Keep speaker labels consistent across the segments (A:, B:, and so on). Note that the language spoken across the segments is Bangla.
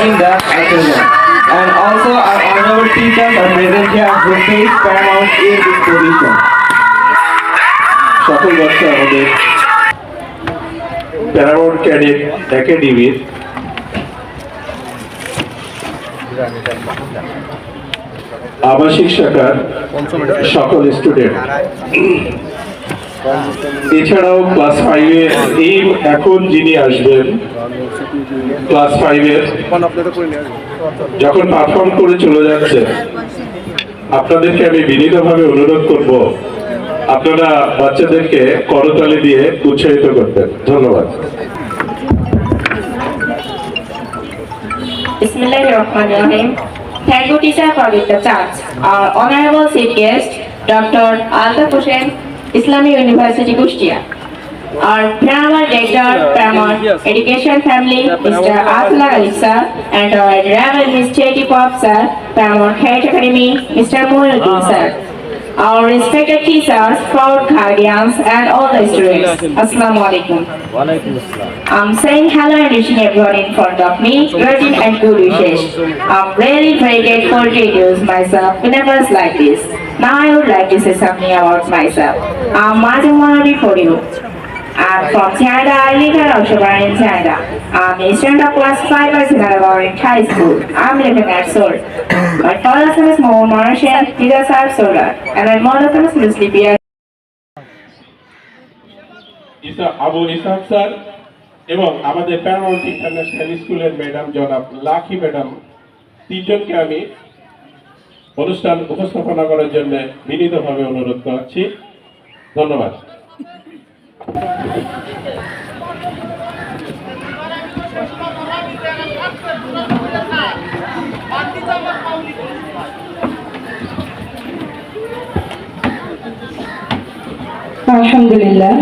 A: in the present. And also our honorable teachers are present here who face paramount in this position.
B: সকল বাচ্চা আমাদের প্যারামাউন্ট ক্যাডেট একাডেমির আবাসিক শাখার সকল স্টুডেন্ট, এছাড়াও ক্লাস 5 এর এই এখন যিনি আসবেন ক্লাস 5 এর যখন পারফর্ম করে চলে যাচ্ছে, আপনাদেরকে আমি বিনীতভাবে অনুরোধ করব আপনারা বাচ্চাদেরকে করতালি দিয়ে উৎসাহিত করবেন। ধন্যবাদ।
C: Bismillahirrahmanirrahim. Thank you, teacher, for the chance. Our honorable chief guest, Dr. Altaf Hussain, Islamic University, Kushtia. Our Paramount Director, Paramount Education Family, Mr. Atullah Alisa, and our Revenue Administrative Officer, Paramount Health Academy, Mr. Moinuddin sir. Our respected teachers, proud guardians, and all the students. Assalamu alaikum. I'm saying hello and wishing everyone in front of me greeting and good wishes. I'm really very grateful to introduce myself in a verse like this. Now I would like to say something about myself. I'm Majid Monabi for you. I'm from Canada. I live in Oshabar in Canada. I'm a student of class 5 at Sinaloa High School. I'm living at Seoul. My father's name is Mohan Marashan, teachers are Solar, and my mother's name is Lucy Pierre.
B: Abu Ishaq sir এবং আমাদের প্যারামাউন্ট ইন্টারন্যাশনাল স্কুলের ম্যাডাম জনাব লাকি ম্যাডাম, তিনজনকে আমি অনুষ্ঠান উপস্থাপনা করার জন্য বিনীতভাবে অনুরোধ করছি। ধন্যবাদ।
D: আলহামদুলিল্লাহ,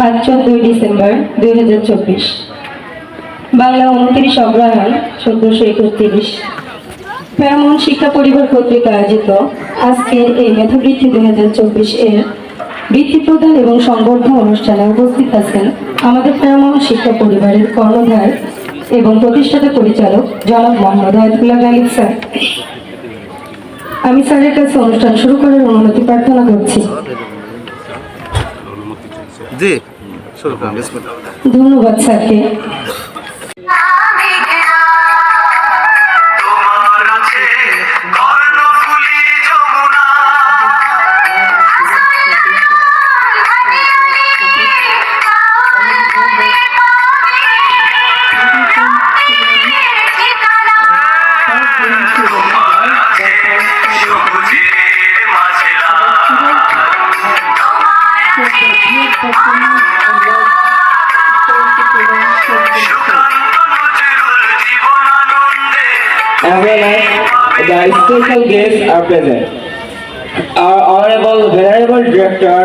D: আজ 14 ডিসেম্বর 2024, বাংলা 29 অগ্রহায়ণ 1431, প্যারামাউন্ট শিক্ষা পরিবার কর্তৃক আয়োজিত আজকের এই মেধাবৃত্তি 2024 এর বৃত্তি প্রদান এবং সংবর্ধনা অনুষ্ঠানে উপস্থিত আছেন আমাদের প্যারামাউন্ট শিক্ষা পরিবারের কর্ণধার এবং প্রতিষ্ঠাতা পরিচালক জনাব মোহাম্মদ আয়াতুল্লাহ গালিব স্যার। আমি স্যারের কাছে অনুষ্ঠান শুরু করার অনুমতি প্রার্থনা করছি। ধন্যবাদ স্যারকে।
A: The special guests are present. Our honorable venerable director,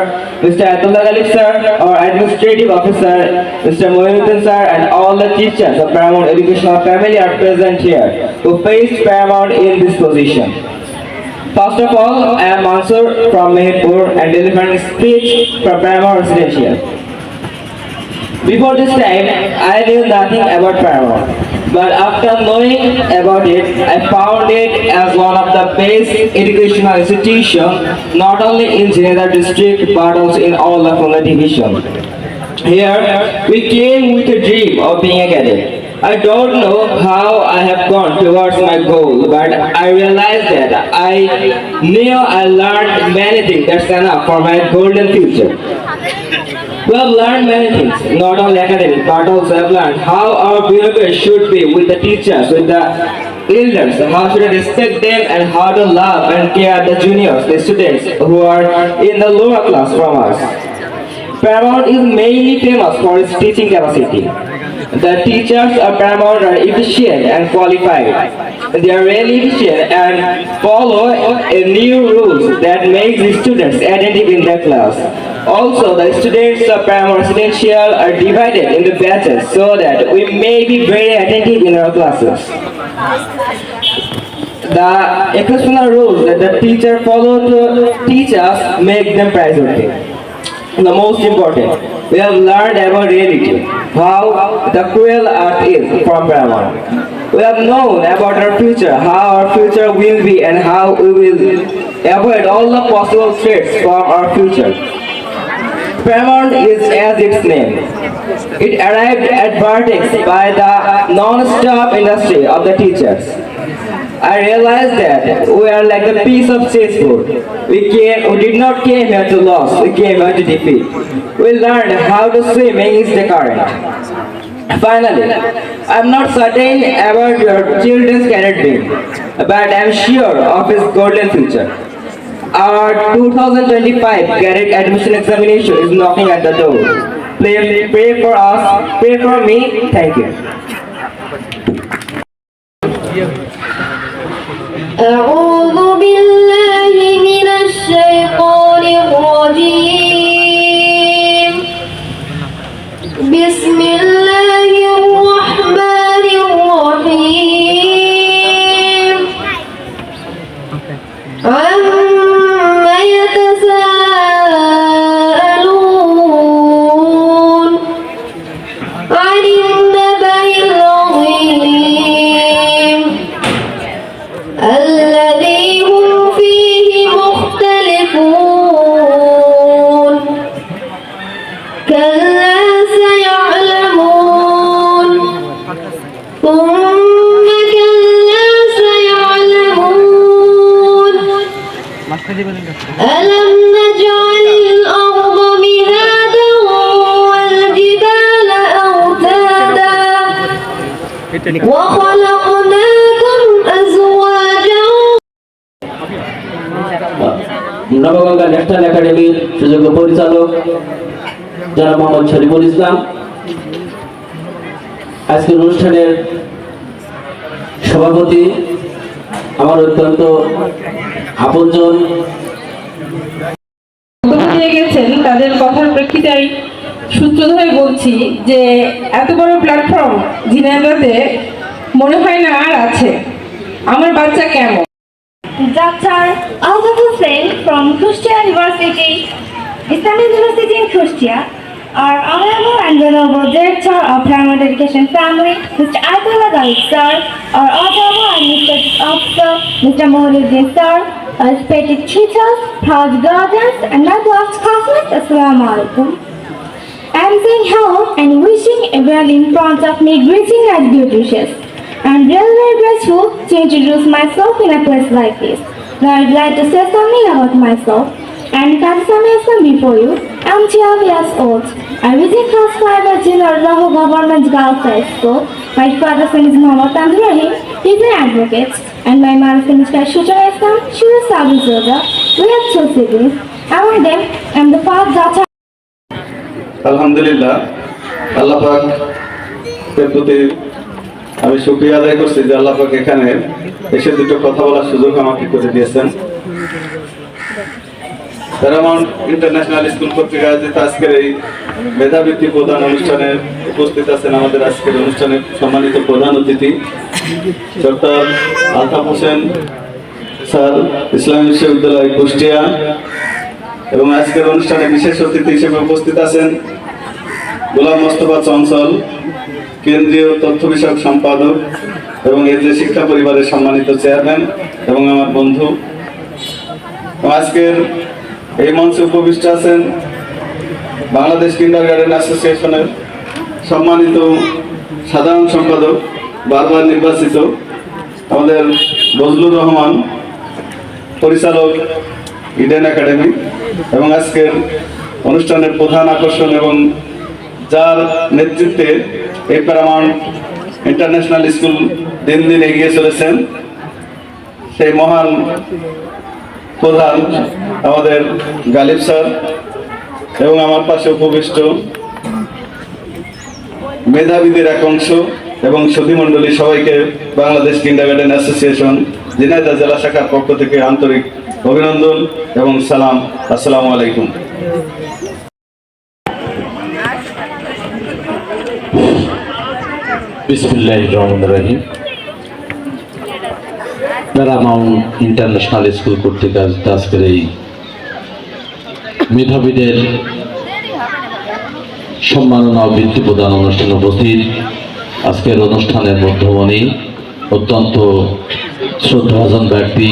A: Mr. Atullah Galib sir, our administrative officer, Mr. Moinuddin sir, and all the teachers of Paramount Educational Family are present here who faced Paramount in this position. First of all, I am Mansur from Mehipur and delivering speech from Paramount Residential. Before this time, I knew nothing about Paramount. But after knowing about it, I found it as one of the best educational institutions, not only in Jhinjata district but also in all of Khulna division. Here, we came with a dream of being a cadet. I don't know how I have gone towards my goal, but I realized that I knew I learned many things that's enough for my golden future. We have learned many things, not only academic, but also have learned how our behavior should be with the teachers, with the elders, how should I respect them, and how to love and care the juniors, the students who are in the lower class from us. Paramount is mainly famous for its teaching capacity. The teachers of Paramount are efficient and qualified. They are really efficient and follow a new rules that makes the students attentive in their class. Also, the students of Paramount Residential are divided into batches so that we may be very attentive in our classes. The exceptional rules that the teacher follow to teach us make them praiseworthy. the most important, we have learned about reality, how the cruel earth is from Paramount. We have known about our future, how our future will be, and how we will avoid all the possible threats from our future. Paramount is as its name. It arrived at vertex by the non-stop industry of the teachers. I realized that we are like the piece of chessboard. We did not came here to lose, we came here to defeat. We learned how to swim against the current. Finally, I am not certain about your children's career dream, but I am sure of his golden future. Our 2025 cadet admission examination is knocking at the door. Pray for us, pray for me. Thank you.
E: أعوذ بالله من الشيطان الرجيم بسم الله الرحمن الرحيم عما يتساءلون عن النبأ العظيم الذي هم فيه مختلفون كلا سيعلمون ثم كلا سيعلمون ألم نجعل الأرض مهادا والجبال أوتادا وخلقناكم أزواجا
F: Nabaganga national একাডেমির সুযোগ্য পরিচালক জনাব মোহাম্মদ শরীফুল ইসলাম, আজকের অনুষ্ঠানের সভাপতি, আমার অত্যন্ত আপনজন
D: বক্তব্য দিয়ে গেছেন, তাদের কথার প্রেক্ষিতে সূত্র ধরে বলছি যে এত বড় প্ল্যাটফর্ম ঝিনাইদহে মনে হয় না আর আছে। আমার বাচ্চা কেমন?
E: Dr. Altaf Hussain from Kushtia University, Islamic University in Kushtia, our Honorable and Venerable Director of Primary Education Family, Mr. Ayatollah Galib Sir, our Honorable Administrative Officer, Mr. Mohinuddin Sir, our respected teachers, proud guardians, and my beloved classmates, Assalamu alaikum. I am saying hello and wishing everyone in front of me greeting as good wishes. I am really very grateful to introduce myself in a place like this. Now I would like to say something about myself. I am Kadisami Islam before you. I am 12 years old. I visit class 5 at Jinarrahu Government Girls High School. My father's name is Muhammad Tanzur Rahim. He is an advocate. And my mother's name is Shujaa Islam. She is a service soldier. We have 2 siblings. Among them, I am the first daughter.
B: আলহামদুলিল্লাহ, আল্লাহ পাক এর প্রতি আমি শুকরিয়া আদায় করছি যে আল্লাহ পাক এখানে এসে দুটো কথা বলার সুযোগ আমাকে করে দিয়েছেন। প্যারামাউন্ট ইন্টারন্যাশনাল স্কুল কর্তৃক আয়োজিত আজকের এই মেধাবৃত্তি প্রদান অনুষ্ঠানে উপস্থিত আছেন আমাদের আজকের অনুষ্ঠানের সম্মানিত প্রধান অতিথি ডক্টর আলতাফ হোসেন স্যার, ইসলামী বিশ্ববিদ্যালয় কুষ্টিয়া, এবং আজকের অনুষ্ঠানে বিশেষ অতিথি হিসেবে উপস্থিত আছেন গোলাম মোস্তফা চঞ্চল, কেন্দ্রীয় তথ্য বিষয়ক সম্পাদক এবং এর যে শিক্ষা পরিবারের সম্মানিত চেয়ারম্যান এবং আমার বন্ধু। আজকের এই মঞ্চে উপবিষ্ট আছেন বাংলাদেশ কিন্ডারগার্টেন অ্যাসোসিয়েশনের সম্মানিত সাধারণ সম্পাদক, বারবার নির্বাচিত আমাদের বজলুর রহমান, পরিচালক ইডেন একাডেমি, এবং আজকের অনুষ্ঠানের প্রধান আকর্ষণ এবং যার নেতৃত্বে এই প্যারামাউন্ট ইন্টারন্যাশনাল স্কুল দিন দিন এগিয়ে চলেছেন সেই মহান প্রধান আমাদের গালিব স্যার, এবং আমার পাশে উপবিষ্ট মেধাবীদের এক অংশ এবং সুধীমণ্ডলী সবাইকে বাংলাদেশ কিন্ডারগার্টেন অ্যাসোসিয়েশন ঝিনাইদহ জেলা শাখার পক্ষ থেকে আন্তরিক অভিনন্দন এবং সালাম। আসসালামু আলাইকুম।
G: বিসমিল্লাহির রহমানির রহিম। প্যারামাউন্ট ইন্টারন্যাশনাল স্কুল কর্তৃক আজকের এই মেধাবীদের সম্মাননা ও বৃত্তি প্রদান অনুষ্ঠানে উপস্থিত আজকের অনুষ্ঠানের মধ্যমণি অত্যন্ত শ্রদ্ধাভাজন ব্যক্তি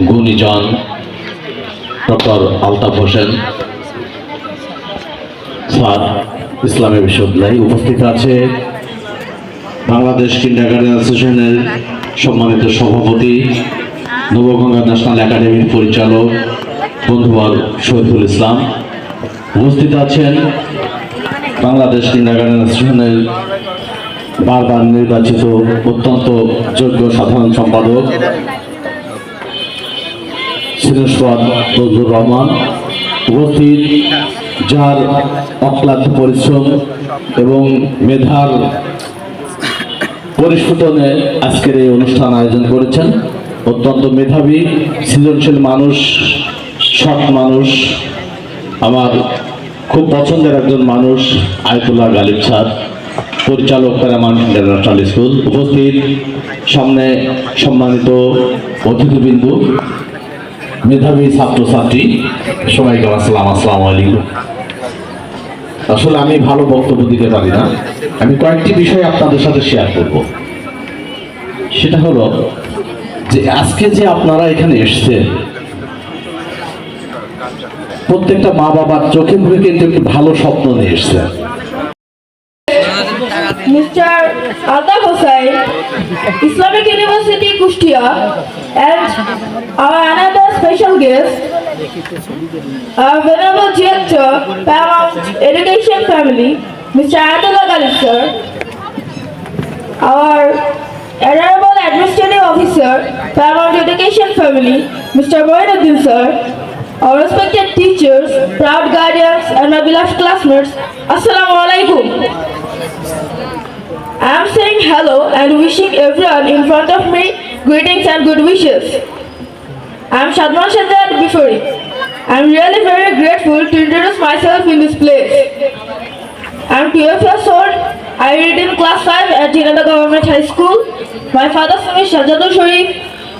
G: গুণীজন ডক্টর আলতাফ হোসেন স্যার, ইসলামী বিশ্ববিদ্যালয়। উপস্থিত আছে বাংলাদেশ কিন্ডারগার্টেন অ্যাসোসিয়েশনের সম্মানিত সভাপতি, নবগঙ্গা ন্যাশনাল একাডেমির পরিচালক বন্ধুবর শহীদুল ইসলাম। উপস্থিত আছেন বাংলাদেশ কিন্ডারগার্টেন অ্যাসোসিয়েশনের বারবার নির্বাচিত অত্যন্ত যোগ্য সাধারণ সম্পাদক সিনেশ্বর ফজলুর রহমান। উপস্থিত যার অক্লান্ত পরিশ্রম এবং মেধার পরিস্ফুটনে আজকের এই অনুষ্ঠান আয়োজন করেছেন। অত্যন্ত মেধাবী, সৃজনশীল মানুষ, সৎ মানুষ, আমার খুব পছন্দের একজন মানুষ আয়তুল্লাহ গালিব স্যার, পরিচালক প্যারামাউন্ট ইন্টারন্যাশনাল স্কুল। উপস্থিত সামনে সম্মানিত অতিথিবৃন্দু, মেধাবী ছাত্রছাত্রী, সবাইকে আসসালামু আলাইকুম। আসলে আমি ভালো বক্তব্য দিতে পারি না, আমি কয়েকটি বিষয় আপনাদের সাথে শেয়ার করব। সেটা হলো যে আজকে যে আপনারা এখানে এসেছেন, প্রত্যেকটা মা বাবার চোখে মুখে কিন্তু একটু ভালো স্বপ্ন নিয়ে এসছেন।
E: Mr. Altaf Hossain, Islamic University Kushtia, and our another special guest, our Venerable Director, Paramount Education Family, Mr. Ayatollah Galib sir, our Honorable Administrative Officer, Paramount Education Family, Mr. Moinuddin sir, our respected teachers, proud guardians, and my beloved classmates, Assalamu alaikum. I am saying hello and wishing everyone in front of me greetings and good wishes. I am Shadman Shazad Bifori. I am really very grateful to introduce myself in this place. I am 12 years old. I read in class 5 at Jinada Government High School. My father's name is Shahjadul Sharif.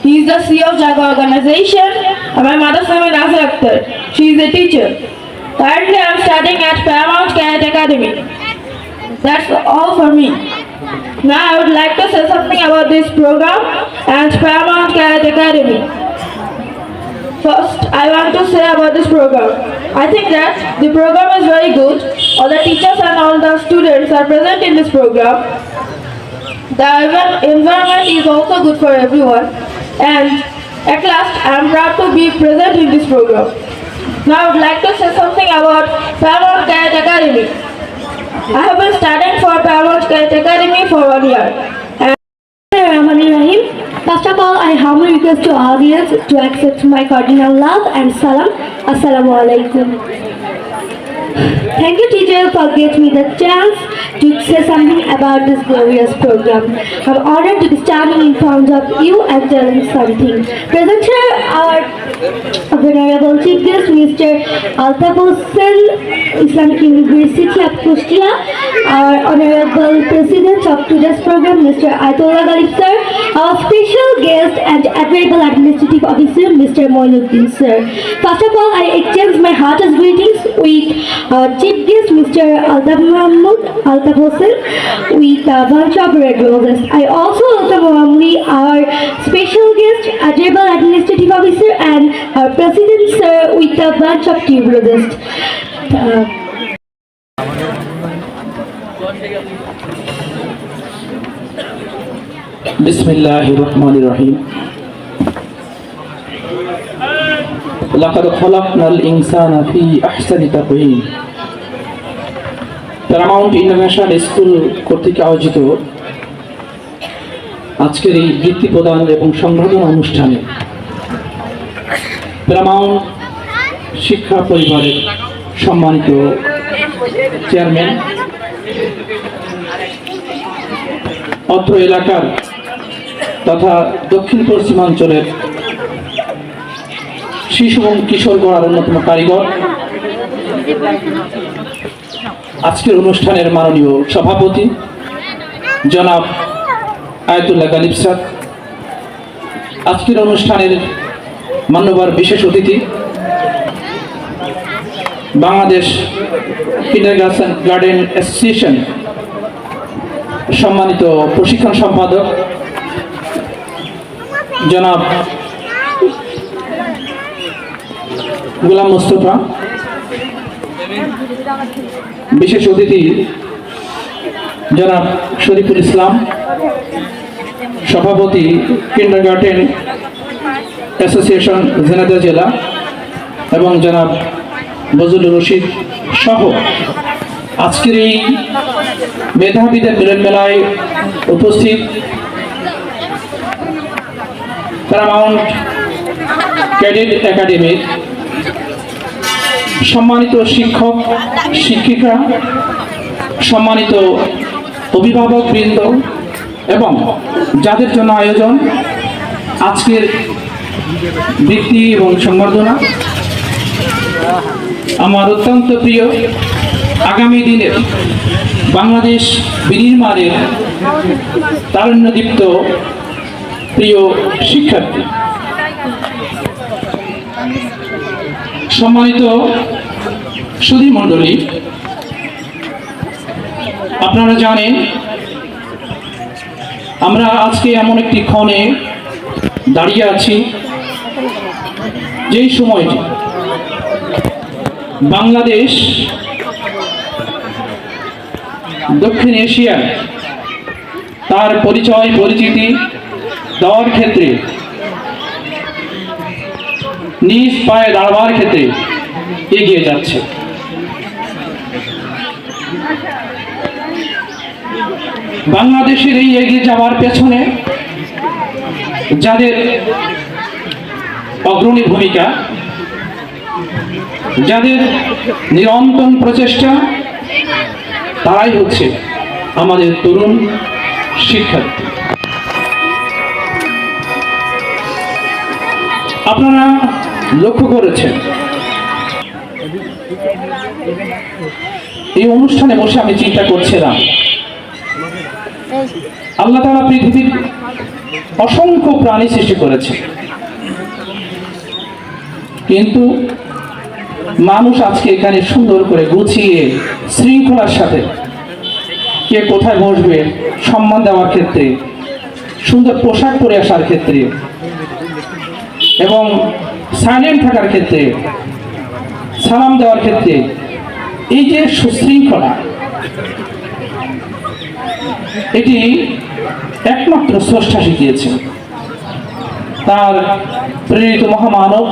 E: He is the CEO of Jaga Organization. And my mother's name is Nazir Akhtar. She is a teacher. Currently I am studying at Paramount Cadet Academy. That's all for me. Now I would like to say something about this program and Paramount Cadet Academy. First, I want to say about this program. I think that the program is very good. All the teachers and all the students are present in this program. The environment is also good for everyone. And at last, I am proud to be present in this program. Now I would like to say something about Paramount Cadet Academy. I have been studying for Paramount Cadet Academy for 1 year.
H: Rahim. First of all, I humbly request to audience to accept my cordial love and salam. Assalamu alaikum. Thank you, teacher, for giving me the chance to say something about this glorious program. I'm honored to be standing in front of you and telling something. Present here our Venerable Chief Guest, Mr. Altaf Hossain, Islamic University of Kushtia, our Honorable President of today's program, Mr. Ayatollah Galib sir, our special guest and admirable Administrative Officer, Mr. Moinuddin sir. First of all, I exchange my heartiest greetings with our Chief Guest, Mr. Altaf Hossain, with a bunch of red roses. I also welcome warmly our special guest, admirable Administrative Officer, and our President sir with a bunch of tube roses.
I: बिस्मिल्लाहिर रहमानिर रहीम लक़द खलक़नाल इंसाना फी अहसानि तक़वीम। প্যারামাউন্ট ইন্টারন্যাশনাল স্কুল কর্তৃক আয়োজিত আজকের এই বৃত্তি প্রদান এবং সংবর্ধনা অনুষ্ঠানে প্যারামাউন্ট শিক্ষা পরিবারের সম্মানিত চেয়ারম্যান, অত্র এলাকার তথা দক্ষিণ পশ্চিমাঞ্চলের শিশু এবং কিশোর গড়ার অন্যতম কারিগর, আজকের অনুষ্ঠানের মাননীয় সভাপতি জনাব আয়াতুল্লাহ গালিব স্যার, আজকের অনুষ্ঠানের মান্যবর বিশেষ অতিথি বাংলাদেশ কিন্ডারগার্টেন অ্যাসোসিয়েশন সম্মানিত প্রশিক্ষণ সম্পাদক জনাব গোলাম মোস্তফা, বিশেষ অতিথি জনাব শরীফুল ইসলাম, সভাপতি কিন্ডারগার্টেন অ্যাসোসিয়েশন ঝিনাইদহ জেলা, এবং জনাব বজলুর রশিদ সহ আজকের এই মেধাবীদের মিলন মেলায় উপস্থিত প্যারামাউন্ট ক্যাডেট একাডেমির সম্মানিত শিক্ষক শিক্ষিকা, সম্মানিত অভিভাবক বৃন্দ এবং যাদের জন্য আয়োজন আজকের বৃত্তি এবং সংবর্ধনা, আমার অত্যন্ত প্রিয় আগামী দিনের বাংলাদেশ বিনির্মাণের তারুণ্যদীপ্ত প্রিয় শিক্ষার্থী, সম্মানিত সুধী মণ্ডলী, আপনারা জানেন আমরা আজকে এমন একটি ক্ষণে দাঁড়িয়ে আছি যেই সময়টি বাংলাদেশ দক্ষিণ এশিয়ায় তার পরিচয় পরিচিতি দেওয়ার ক্ষেত্রে, নিজ পায়ে দাঁড়াবার ক্ষেত্রে এগিয়ে যাচ্ছে। বাংলাদেশের এই এগিয়ে যাওয়ার পেছনে যাদের অগ্রণী ভূমিকা, যাদের নিরন্তর প্রচেষ্টা, তারাই হচ্ছে আমাদের তরুণ শিক্ষার্থী। আপনারা লক্ষ্য করেছেন এই অনুষ্ঠানে বসে আমি চিন্তা করছিলাম, আল্লাহ তাআলা পৃথিবীর অসংখ্য প্রাণী সৃষ্টি করেছে, কিন্তু মানুষ আজকে এখানে সুন্দর করে গুছিয়ে শৃঙ্খলার সাথে কে কোথায় বসবে সম্মান দেওয়ার ক্ষেত্রে, সুন্দর পোশাক পরে আসার ক্ষেত্রে এবং সাইলেন্ট থাকার ক্ষেত্রে, সালাম দেওয়ার ক্ষেত্রে, এই যে সুশৃঙ্খলা, এটি একমাত্র স্রষ্টা শিখিয়েছে তার প্রেরিত মহামানব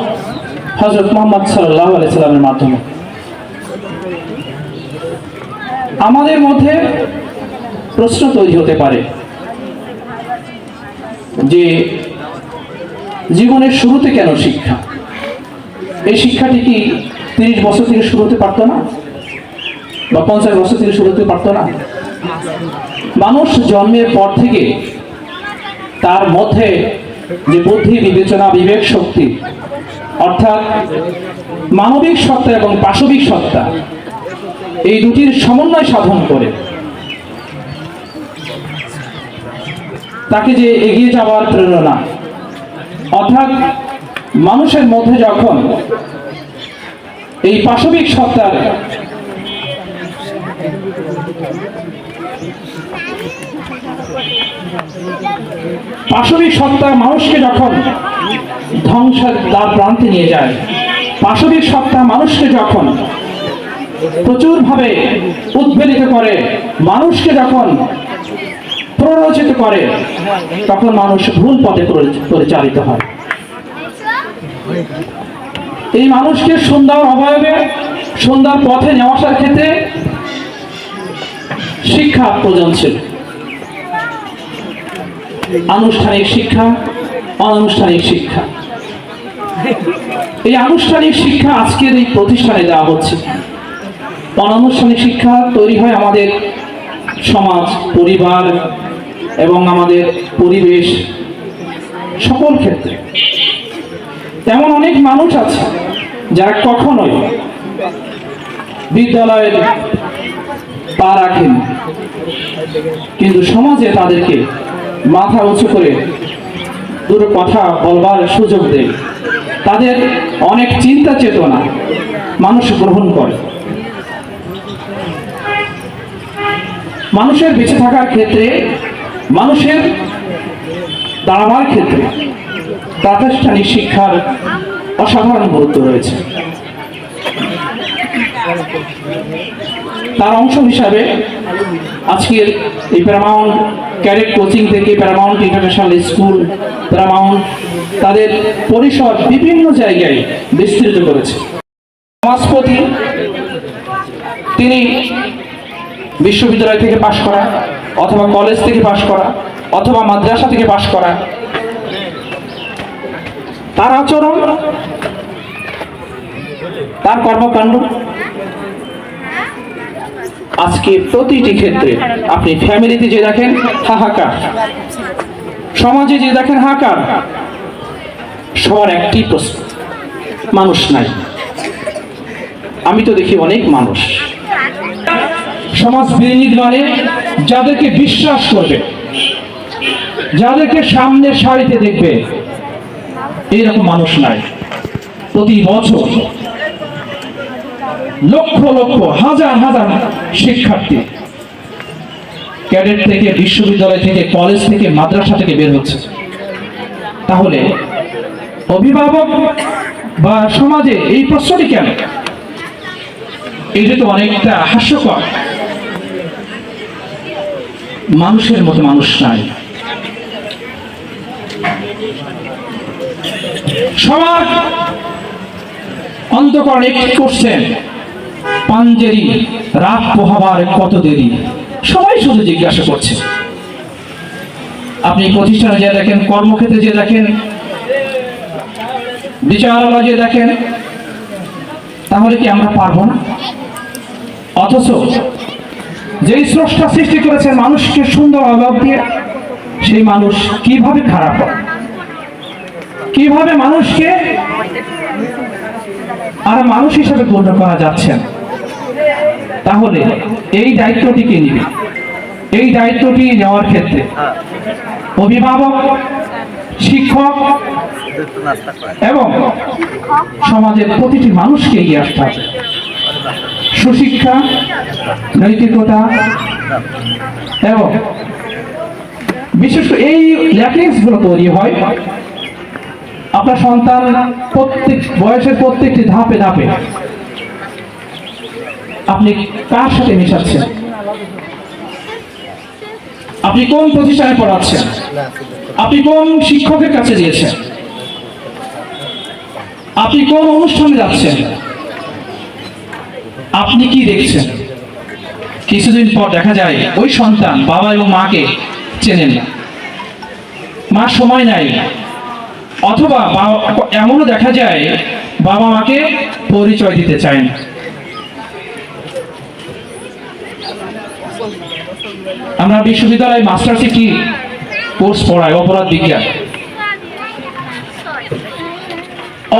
I: হযরত মুহাম্মদ সাল্লাল্লাহু আলাইহি সাল্লামের মাধ্যমে। আমাদের মধ্যে প্রশ্ন তৈরি হতে পারে যে জীবনের শুরুতে কেন শিক্ষা? এই শিক্ষাটি কি 30 বছর থেকে শুরু হতে পারতো না, বা 50 বছর থেকে শুরু হতে পারতো না? মানুষ জন্মের পর থেকে তার মধ্যে যে বুদ্ধি, বিবেচনা, বিবেক শক্তি, অর্থাৎ মানবিক সত্তা এবং পাশবিক সত্তা, এই দুটির সমন্বয় সাধন করে তাকে যে এগিয়ে যাওয়ার প্রেরণা, অর্থাৎ মানুষের মধ্যে যখন এই পাশবিক সত্তার মানুষকে যখন ধ্বংসের দ্বার প্রান্তে নিয়ে যায়, পাশবিক সত্তা মানুষকে যখন প্রচুরভাবে উদ্বেলিত করে, মানুষকে যখন প্ররোচিত করে, তখন মানুষ ভুল পথে পরিচালিত হয়। এই মানুষকে সুন্দর অবয়বে সুন্দর পথে নিয়ে আসার ক্ষেত্রে শিক্ষা প্রয়োজন ছিল, আনুষ্ঠানিক শিক্ষা, অনানুষ্ঠানিক শিক্ষা। এই আনুষ্ঠানিক শিক্ষা আজকের এই প্রতিষ্ঠানে দেওয়া হচ্ছে। অনানুষ্ঠানিক শিক্ষা তৈরি হয় আমাদের সমাজ, পরিবার এবং আমাদের পরিবেশ, সকল ক্ষেত্রে। তেমন অনেক মানুষ আছে যারা কখনোই বিদ্যালয়ের পা রাখেন, কিন্তু সমাজে তাদেরকে মাথা উঁচু করে দুটো কথা বলবার সুযোগ দেয়। তাদের অনেক চিন্তা চেতনা, মানুষ গ্রহণ করে। মানুষের বেঁচে থাকার ক্ষেত্রে, মানুষের দাঁড়াবার ক্ষেত্রে প্রাতিষ্ঠানিক শিক্ষার অসাধারণ গুরুত্ব রয়েছে। তার অংশ হিসাবে আজকের এই প্যারামাউন্ট ক্যাডেট কোচিং থেকে প্যারামাউন্ট ইন্টারন্যাশনাল স্কুল, প্যারামাউন্ট তাদের পরিসর বিভিন্ন জায়গায় বিস্তৃত করেছে। সমাজপতি তিনি বিশ্ববিদ্যালয় থেকে পাশ করা, অথবা কলেজ থেকে পাশ করা, অথবা মাদ্রাসা থেকে পাশ করা, তার আচরণ, তার কর্মকাণ্ড আজকে প্রতিটি ক্ষেত্রে আপনি ফ্যামিলিতে যে দেখেন হাহাকার, সমাজে যে দেখেন হাহাকার, সবার একটি প্রশ্ন, মানুষ নাই। আমি তো দেখি অনেক মানুষ। সমাজ বিরোধী মানে যাদেরকে বিশ্বাস করবে, যাদেরকে সামনে সারিতে দেখবে, এইরকম মানুষ নাই। প্রতি বছর লক্ষ লক্ষ হাজার হাজার শিক্ষার্থী ক্যাডেট থেকে, বিশ্ববিদ্যালয় থেকে, কলেজ থেকে, মাদ্রাসা থেকে বের হচ্ছে। তাহলে অভিভাবক বা সমাজে এই প্রশ্নটি কেন? এটা তো অনেকটা হাস্যকর। মানুষের মতো মানুষ নাই। সবার অন্তঃকরণে একটি কোশ্চেন, পাঞ্জেরি রাত পোহাবার কত দেরি, সবাই শুধু জিজ্ঞাসা করছে। আপনি প্রতিষ্ঠানে যে দেখেন, কর্মক্ষেত্রে যে দেখেন, বিচারালয় যে দেখেন, তাহলে কি আমরা পারবো না? অথচ যেই স্রষ্টা সৃষ্টি করেছেন মানুষকে সুন্দর আলোক দিয়ে, সেই মানুষ কিভাবে খারাপ হয়, কিভাবে মানুষকে আর মানুষ হিসেবে গণ্য করা যাচ্ছে। তাহলে এই দায়িত্বটি কে নিবে? এই দায়িত্বটি নেওয়ার ক্ষেত্রে অভিভাবক, শিক্ষক এবং সমাজের প্রতিটি মানুষকে এগিয়ে আসতে হবে। সুশিক্ষা, নৈতিকতা এবং বিশেষ করে এই ল্যাকিংস গুলো তৈরি হয় আপনার সন্তান প্রত্যেক বয়সের প্রত্যেকটি ধাপে ধাপে আপনি কার সাথে মেশাচ্ছেন, আপনি কোন প্রতিষ্ঠানে পড়াচ্ছেন, আপনি কোন শিক্ষকের কাছে দিয়েছেন, আপনি কোন অনুষ্ঠানে যাচ্ছেন, আপনি কি দেখছেন। কিছুদিন পর দেখা যায় ওই সন্তান বাবা এবং মাকে চেনেন না, মা সময় নাই, অথবা এমনও দেখা যায় বাবা মাকে পরিচয় দিতে চায় না। আমরা বিশ্ববিদ্যালয়ে মাস্টার্স কি কোর্স পড়াই, অপরাধ বিজ্ঞান।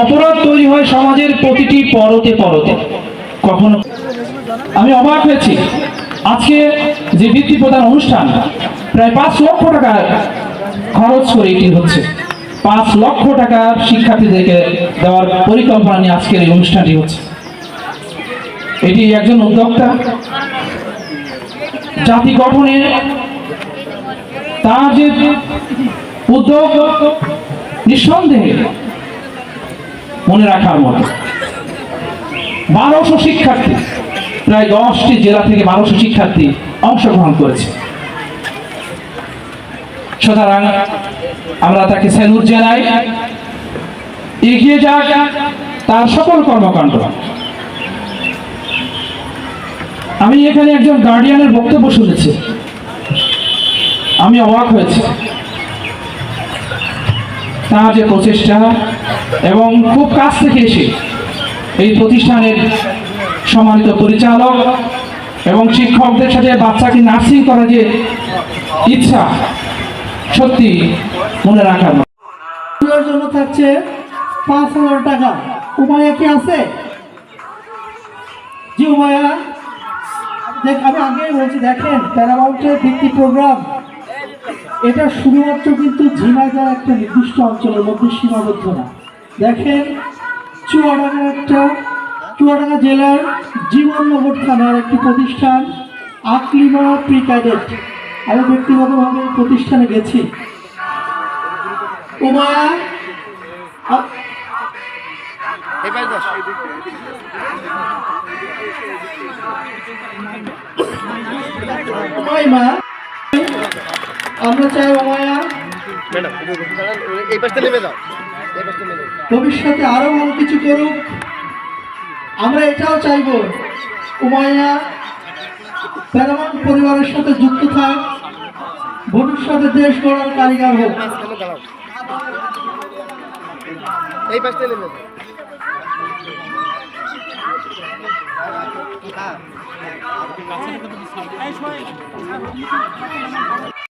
I: অপরাধ তৈরি হয় সমাজের প্রতিটি পরতে পরতে। কখনো আমি অবাক হয়েছি, আজকে যে বৃত্তি প্রদান অনুষ্ঠান প্রায় 5 লক্ষ টাকা খরচ করে এটি হচ্ছে। 5 লক্ষ টাকা শিক্ষার্থীদেরকে দেওয়ার পরিকল্পনা নিয়ে আজকের এই অনুষ্ঠানটি হচ্ছে। এটি একজন উদ্যোক্তা জাতি গঠনে তার যে উদ্যোগ নিঃসন্দেহে মনে রাখার মতো। 1200 শিক্ষার্থী, প্রায় 10টি জেলা থেকে 1200 শিক্ষার্থী অংশগ্রহণ করেছে। সুতরাং আমরা তাকে স্যালুট জানাই, এগিয়ে যাক তার সকল কর্মকাণ্ড। আমি এখানে একজন গার্ডিয়ানের বক্তব্য শুনেছি, আমি অবাক হয়েছি। তার যে প্রচেষ্টা এবং খুব কাছ থেকে এসে এই প্রতিষ্ঠানের সম্মানিত পরিচালক এবং শিক্ষকদের সাথে বাচ্চাকে নার্সিং করার যে ইচ্ছা, সত্যি মনে রাখার মতো।
J: জন্য থাকছে 5,000 টাকা। উমায়া কি আছে? জি উমায়া, আমি আগেই বলছি, দেখেন প্যারামাউন্টের ভিত্তি প্রোগ্রাম এটা শুধুমাত্র কিন্তু ঝিনাইদহ একটা নির্দিষ্ট অঞ্চলের মধ্যে সীমাবদ্ধ না। দেখেন চুয়াডাঙ্গার একটা চুয়াডাঙ্গা জেলার জীবননগর থানার একটি প্রতিষ্ঠান আকলিমা প্রি ক্যাডেট। আমি ব্যক্তিগতভাবে এই প্রতিষ্ঠানে গেছি। উমায়া উমাইমা, আমরা চাই উমায়া ভবিষ্যতে আরো ভালো কিছু করুক। আমরা এটাও চাইব উমাইয়া প্যারামাউন্ট পরিবারের সাথে যুক্ত থাক, ভবিষ্যতে দেশ গড়ার কারিগর হোক।
K: এই পাশে নেবে